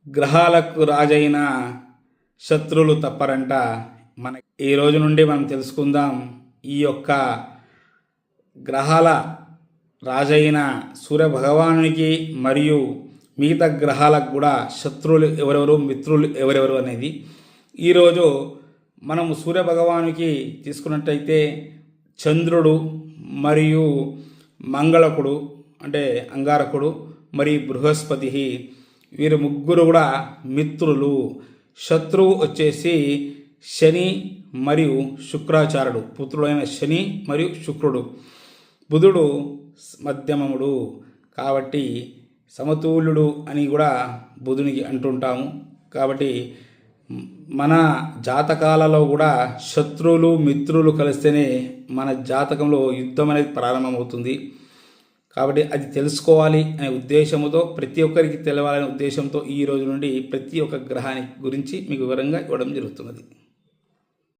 గ్రహాలకు రాజైన శత్రువులు తప్పరంట. మన ఈ రోజు నుండి మనం తెలుసుకుందాం ఈ యొక్క గ్రహాల రాజైన సూర్య భగవానునికి మరియు మిగతా గ్రహాలకు కూడా శత్రువులు ఎవరెవరు, మిత్రులు ఎవరెవరు అనేది. ఈరోజు మనము సూర్య భగవానునికి తీసుకున్నట్టయితే చంద్రుడు మరియు మంగళకుడు అంటే అంగారకుడు మరియు బృహస్పతి, వీరు ముగ్గురు కూడా మిత్రులు. శత్రువు వచ్చేసి శని మరియు శుక్రాచార్యుడు, పుత్రుడైన శని మరియు శుక్రుడు. బుధుడు మధ్యమముడు కాబట్టి సమతుల్యుడు అని కూడా బుధునికి అంటుంటాము. కాబట్టి మన జాతకాలలో కూడా శత్రువులు మిత్రులు కలిస్తేనే మన జాతకంలో యుద్ధం అనేది ప్రారంభమవుతుంది. కాబట్టి అది తెలుసుకోవాలి అనే ఉద్దేశంతో, ప్రతి ఒక్కరికి తెలవాలనే ఉద్దేశంతో ఈ రోజు నుండి ప్రతి ఒక్క గ్రహానికి గురించి మీకు వివరంగా ఇవ్వడం జరుగుతున్నది.